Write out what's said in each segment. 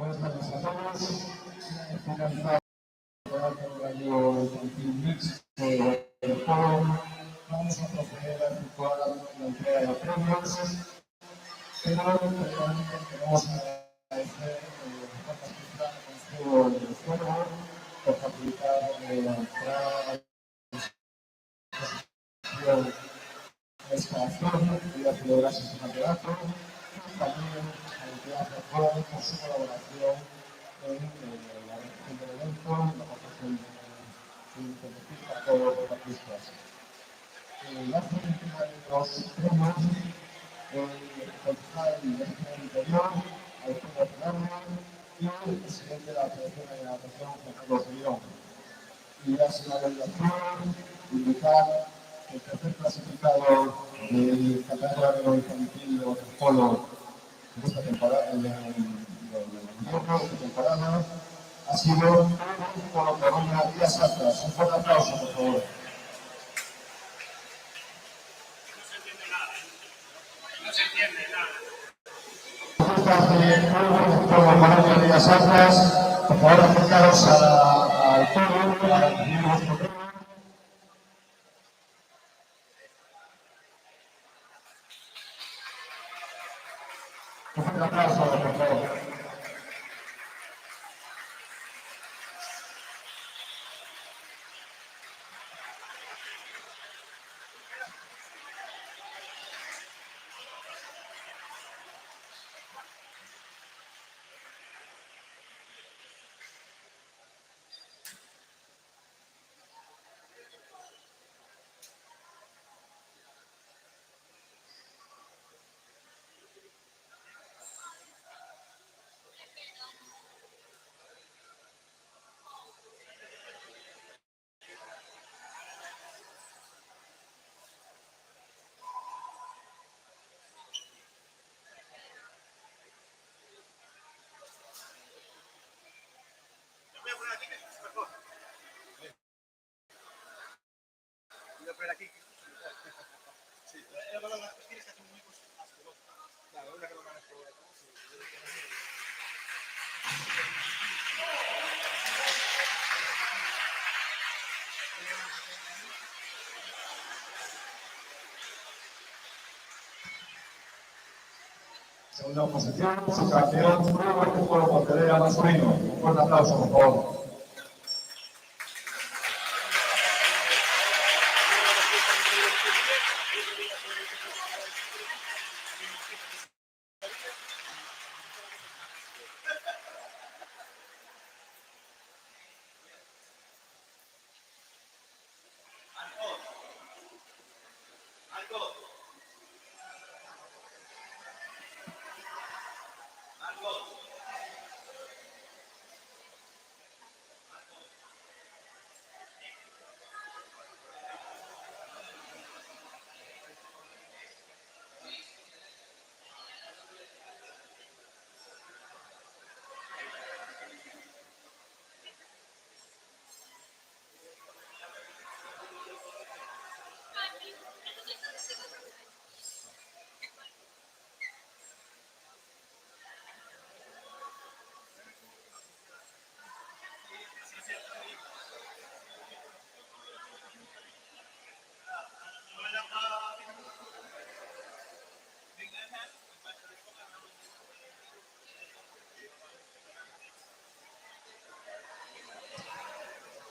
Buenas tardes a todos. Finalizado el año infantil mixto del foro, vamos a proceder a efectuar la entrega de premios, pero previamente queremos agradecer al del foro por facilitar la entrada de esta acción y la celebración de campeonato, y también a la entidad del foro por su colaboración en la organización del evento, la aportación de a todos los artistas. La entrega de los premios, el concejal de Régimen Interior, Alfredo Fernández, y el presidente de la Federación de Natación, Juan Carlos Guillón. Y la señalización, indicar que el tercer clasificado del campeonato infantil de waterpolo de esta temporada, de esta temporada, ha sido Polo Corona Díaz Atlas. Un fuerte aplauso, por favor. No se entiende nada. Polo Corona Díaz Atlas, por favor, acercaros al polo para recibir vuestro premio. Un fuerte aplauso, por favor. Segunda posición, su campeón, Fútbol Pontevedra masculino. Un fuerte aplauso, por favor.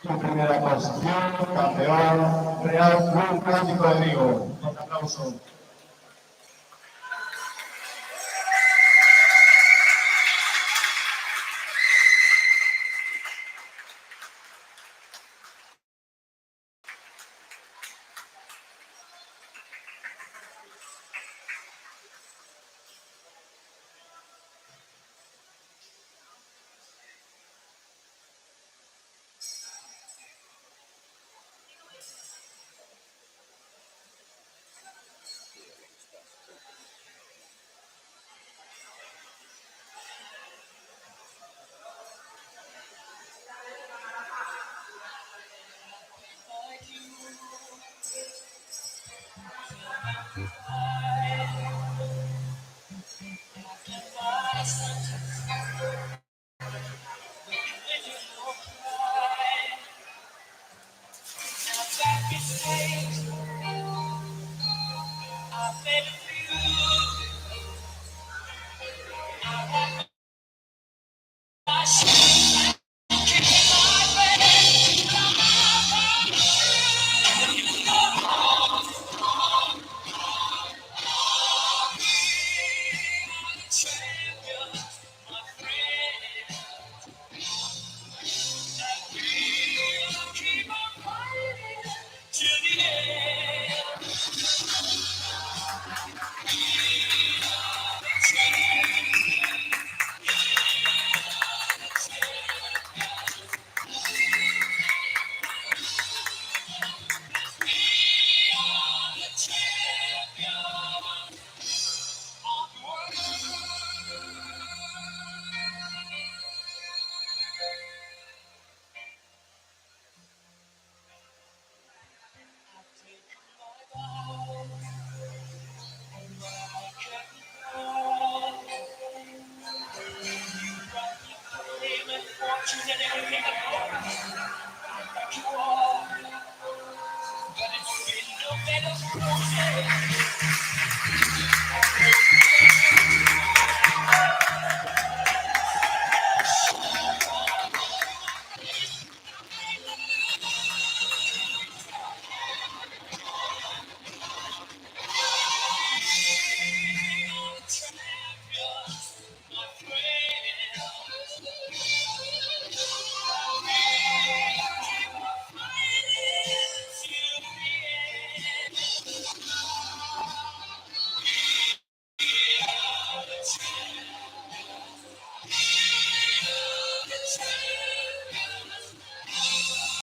En primera posición, campeón Real Club Clásico de Vigo. Un aplauso. Fortune and everything that you are.